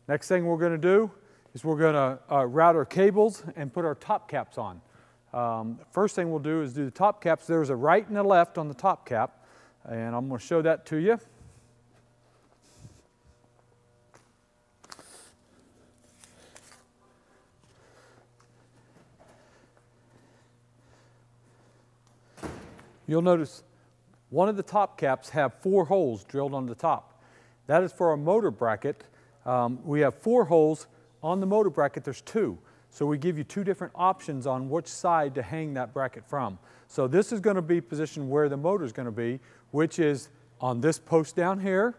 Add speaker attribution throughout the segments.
Speaker 1: Next thing we're going to do is we're going to route our cables and put our top caps on. First thing we'll do is do the top caps. There's a right and a left on the top cap, and I'm going to show that to you. You'll notice one of the top caps have 4 holes drilled on the top. That is for our motor bracket. We have 4 holes. On the motor bracket, there's 2. So we give you 2 different options on which side to hang that bracket from. So this is going to be positioned where the motor is going to be, which is on this post down here.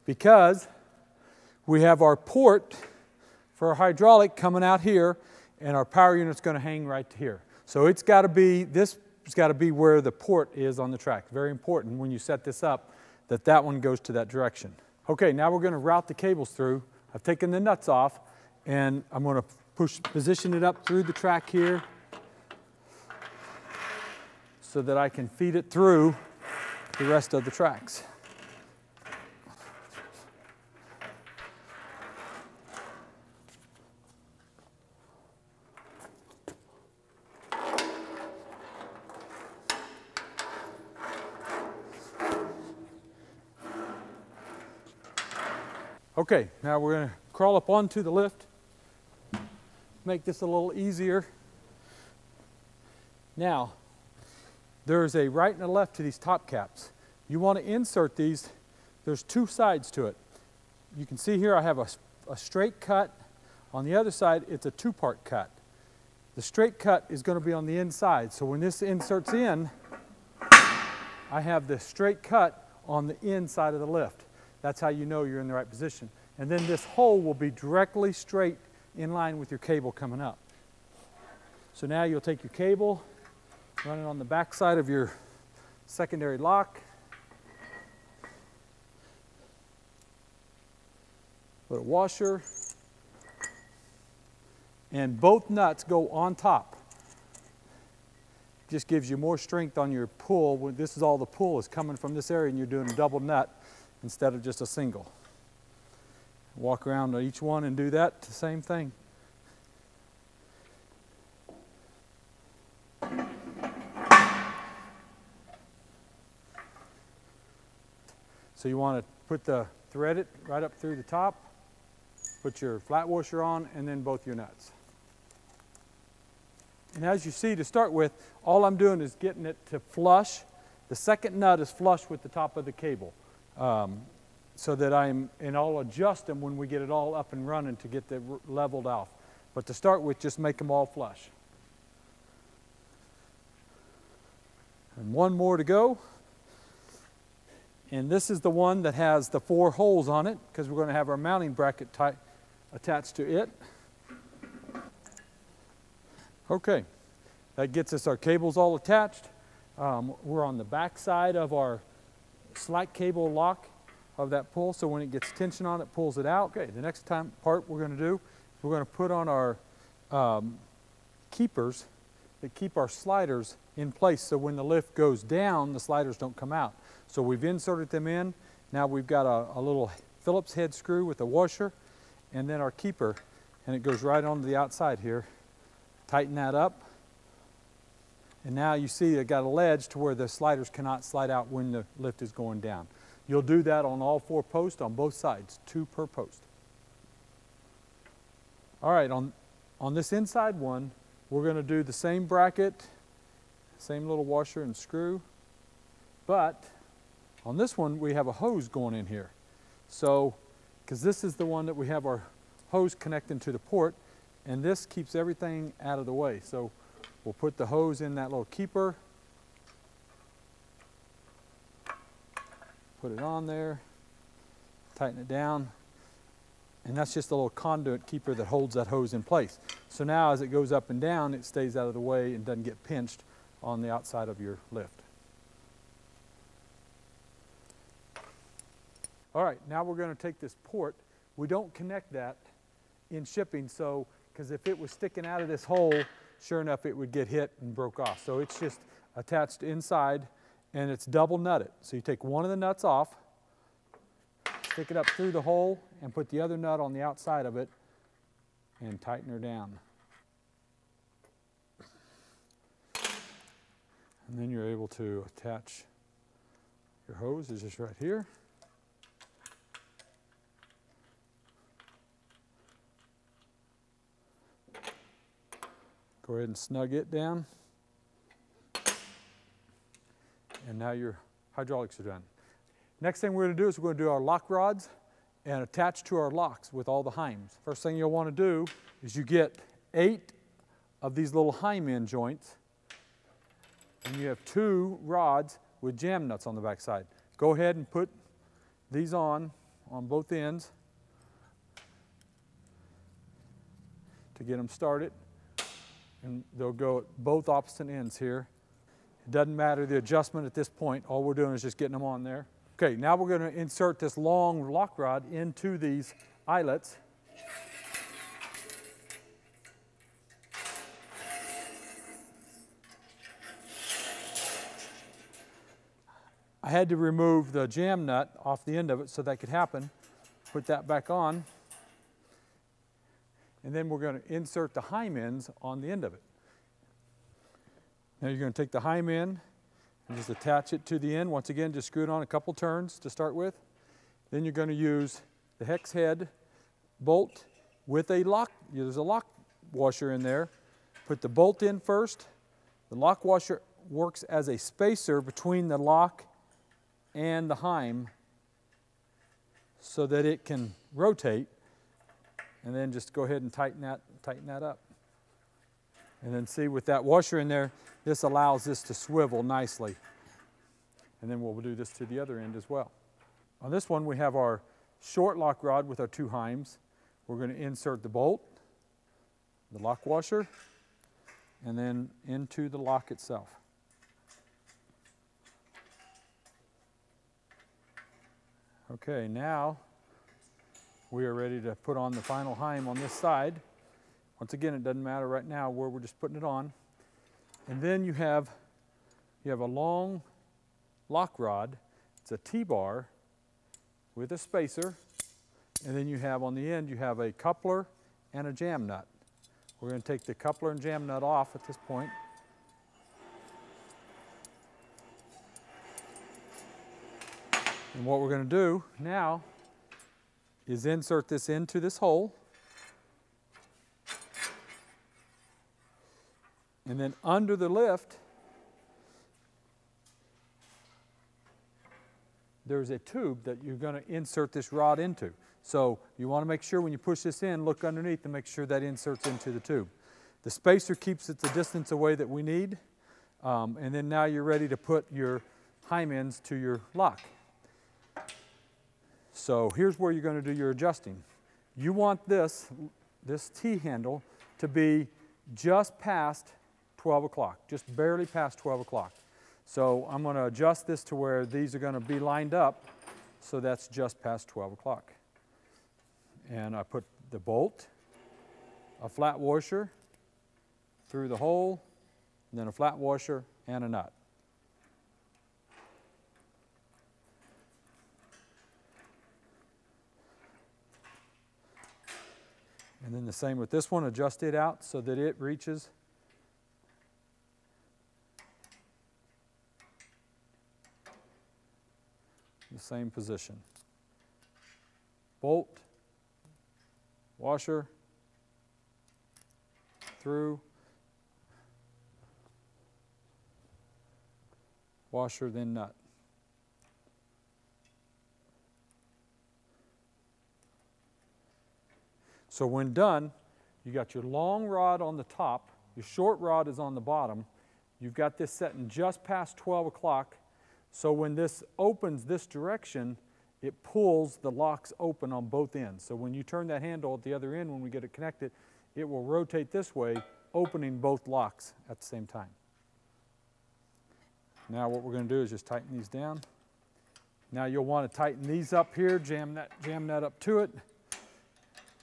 Speaker 1: Because we have our port for our hydraulic coming out here, and our power unit's going to hang right here. So it's got to be, this has got to be where the port is on the track. Very important when you set this up that that one goes to that direction. Okay, now we're going to route the cables through. I've taken the nuts off, and I'm going to position it up through the track here so that I can feed it through the rest of the tracks. Okay, now we're going to crawl up onto the lift, make this a little easier. Now, there's a right and a left to these top caps. You want to insert these. There's 2 sides to it. You can see here I have a straight cut. On the other side, it's a 2-part cut. The straight cut is going to be on the inside. So when this inserts in, I have the straight cut on the inside of the lift. That's how you know you're in the right position. And then this hole will be directly straight in line with your cable coming up. So now you'll take your cable, run it on the back side of your secondary lock. Put a washer. And both nuts go on top. Just gives you more strength on your pull. This is all the pull is coming from this area, and you're doing a double nut instead of just a single. Walk around on each one and do that, the same thing. So you want to thread it right up through the top, put your flat washer on, and then both your nuts. And as you see, to start with, all I'm doing is getting it to flush. The second nut is flush with the top of the cable. So that and I'll adjust them when we get it all up and running to get it leveled off. But to start with, just make them all flush. And one more to go. And this is the one that has the 4 holes on it, because we're going to have our mounting bracket attached to it. Okay, that gets us our cables all attached. We're on the back side of our slack cable lock of that pull, so when it gets tension on it, pulls it out. Okay, the next part we're going to do, we're going to put on our keepers that keep our sliders in place, so when the lift goes down, the sliders don't come out. So we've inserted them in. Now we've got a little Phillips head screw with a washer, and then our keeper, and it goes right onto the outside here. Tighten that up, and now you see it got a ledge to where the sliders cannot slide out when the lift is going down. You'll do that on all 4 posts on both sides, 2 per post. All right, on this inside one, we're going to do the same bracket, same little washer and screw, but on this one we have a hose going in here. So, because this is the one that we have our hose connecting to the port, and this keeps everything out of the way. So we'll put the hose in that little keeper, put it on there, tighten it down, and that's just a little conduit keeper that holds that hose in place. So now as it goes up and down, it stays out of the way and doesn't get pinched on the outside of your lift. All right, now we're going to take this port. We don't connect that in shipping, so because if it was sticking out of this hole, sure enough, it would get hit and broke off. So it's just attached inside, and it's double nutted. So you take one of the nuts off, stick it up through the hole and put the other nut on the outside of it and tighten her down. And then you're able to attach your hose, is just right here. Go ahead and snug it down. And now your hydraulics are done. Next thing we're going to do is we're going to do our lock rods and attach to our locks with all the heims. First thing you'll want to do is you get 8 of these little heim end joints, and you have 2 rods with jam nuts on the back side. Go ahead and put these on both ends to get them started. And they'll go at both opposite ends here. It doesn't matter the adjustment at this point. All we're doing is just getting them on there. Okay, now we're going to insert this long lock rod into these eyelets. I had to remove the jam nut off the end of it so that could happen. Put that back on. And then we're going to insert the heim ends on the end of it. Now you're going to take the heim end and just attach it to the end. Once again, just screw it on a couple turns to start with. Then you're going to use the hex head bolt with a lock. There's a lock washer in there. Put the bolt in first. The lock washer works as a spacer between the lock and the heim so that it can rotate. And then just go ahead and tighten that up. And then see, with that washer in there, this allows this to swivel nicely. And then we'll do this to the other end as well. On this one, we have our short lock rod with our 2 heims. We're going to insert the bolt, the lock washer, and then into the lock itself. Okay, now we are ready to put on the final heim on this side. Once again, it doesn't matter right now where we're just putting it on. And then you have a long lock rod. It's a T-bar with a spacer. And then you have on the end, you have a coupler and a jam nut. We're going to take the coupler and jam nut off at this point. And what we're going to do now is insert this into this hole. And then under the lift, there's a tube that you're going to insert this rod into. So you want to make sure when you push this in, look underneath to make sure that inserts into the tube. The spacer keeps it the distance away that we need. And then now you're ready to put your heim ends to your lock. So here's where you're going to do your adjusting. You want this T-handle to be just past 12 o'clock, just barely past 12 o'clock. So I'm going to adjust this to where these are going to be lined up, so that's just past 12 o'clock. And I put the bolt, a flat washer through the hole, and then a flat washer and a nut. And then the same with this one, adjust it out so that it reaches the same position. Bolt, washer, through, washer, then nut. So when done, you got your long rod on the top, your short rod is on the bottom. You've got this setting just past 12 o'clock. So when this opens this direction, it pulls the locks open on both ends. So when you turn that handle at the other end, when we get it connected, it will rotate this way, opening both locks at the same time. Now what we're going to do is just tighten these down. Now you'll want to tighten these up here, jam that up to it,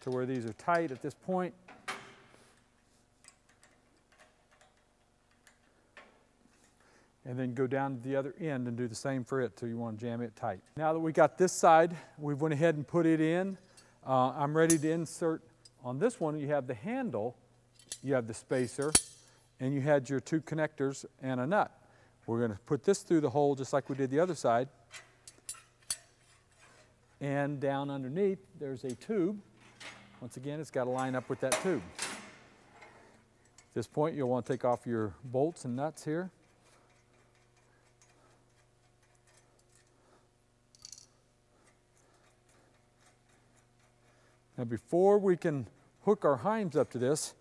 Speaker 1: to where these are tight at this point. and then go down to the other end and do the same for it till you want to jam it tight. Now that we got this side, we went ahead and put it in. I'm ready to insert. On this one, you have the handle, you have the spacer, and you had your 2 connectors and a nut. We're going to put this through the hole just like we did the other side. And down underneath, there's a tube. Once again, it's got to line up with that tube. At this point, you'll want to take off your bolts and nuts here. Now before we can hook our heims up to this,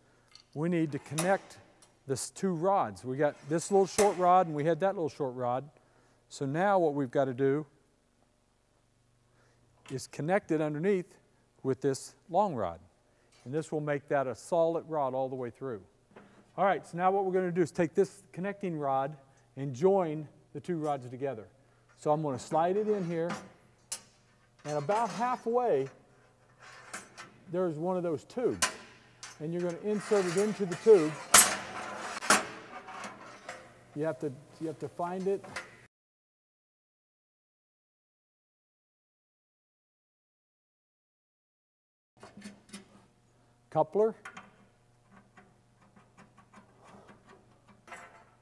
Speaker 1: we need to connect this 2 rods. We got this little short rod and we had that little short rod. So now what we've got to do is connect it underneath with this long rod. And this will make that a solid rod all the way through. All right, so now what we're going to do is take this connecting rod and join the 2 rods together. So I'm going to slide it in here, and about halfway, there's one of those tubes. And you're going to insert it into the tube. You have to find it. Coupler.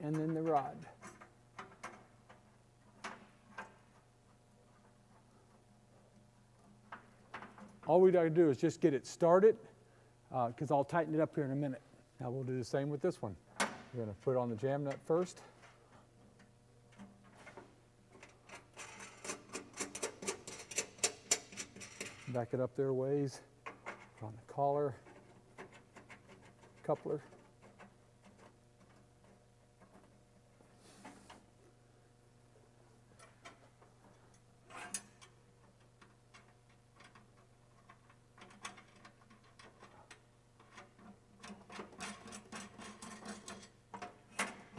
Speaker 1: And then the rod. All we got to do is just get it started, because I'll tighten it up here in a minute. Now we'll do the same with this one. We're going to put on the jam nut first. Back it up there a ways. Put on the collar, coupler.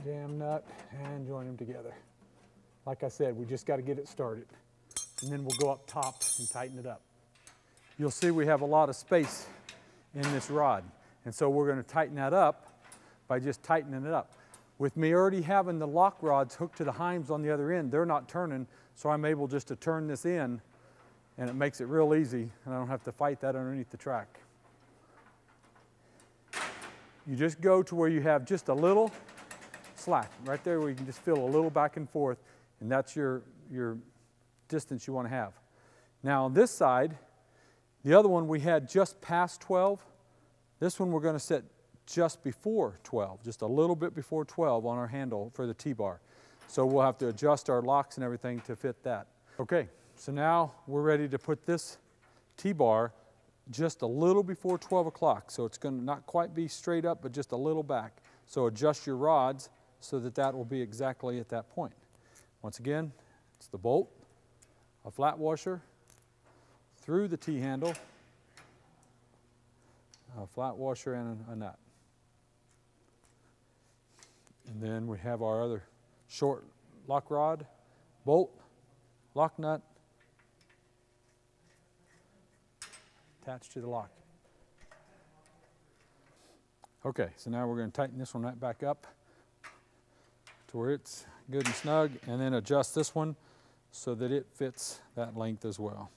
Speaker 1: Jam nut and join them together. Like I said, we just got to get it started. And then we'll go up top and tighten it up. You'll see we have a lot of space in this rod. And so we're going to tighten that up by just tightening it up. With me already having the lock rods hooked to the heims on the other end, they're not turning, so I'm able just to turn this in, and it makes it real easy, and I don't have to fight that underneath the track. You just go to where you have just a little slack, right there where you can just feel a little back and forth, and that's your distance you want to have. Now on this side, the other one we had just past 12. This one we're going to set just before 12, just a little bit before 12 on our handle for the T-bar. So we'll have to adjust our locks and everything to fit that. Okay, so now we're ready to put this T-bar just a little before 12 o'clock. So it's going to not quite be straight up, but just a little back. So adjust your rods so that that will be exactly at that point. Once again, it's the bolt, a flat washer, through the T-handle, a flat washer and a nut. And then we have our other short lock rod, bolt, lock nut, attached to the lock. Okay, so now we're going to tighten this one right back up to where it's good and snug, and then adjust this one so that it fits that length as well.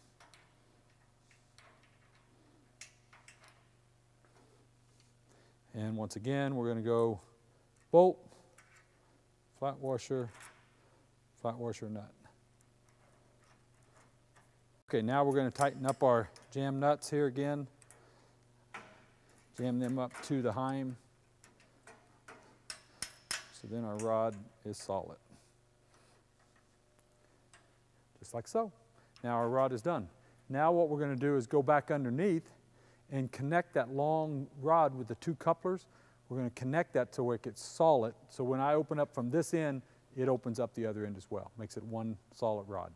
Speaker 1: And once again, we're going to go bolt, flat washer, nut. Okay, now we're going to tighten up our jam nuts here again. Jam them up to the heim. So then our rod is solid. Just like so. Now our rod is done. Now what we're going to do is go back underneath and connect that long rod with the 2 couplers. We're going to connect that to where it gets solid. So when I open up from this end, it opens up the other end as well. Makes it one solid rod.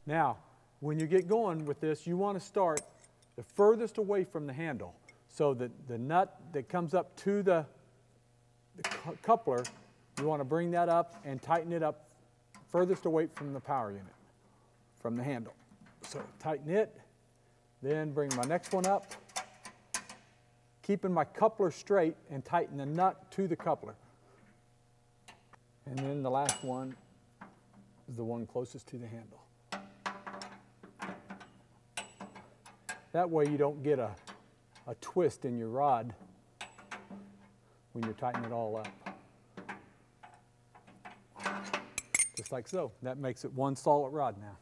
Speaker 1: Now, when you get going with this, you want to start the furthest away from the handle so that the nut that comes up to the coupler, you want to bring that up and tighten it up furthest away from the power unit, from the handle. So tighten it, then bring my next one up, keeping my coupler straight and tighten the nut to the coupler. And then the last one is the one closest to the handle. That way you don't get a twist in your rod when you're tightening it all up. Just like so. That makes it one solid rod now.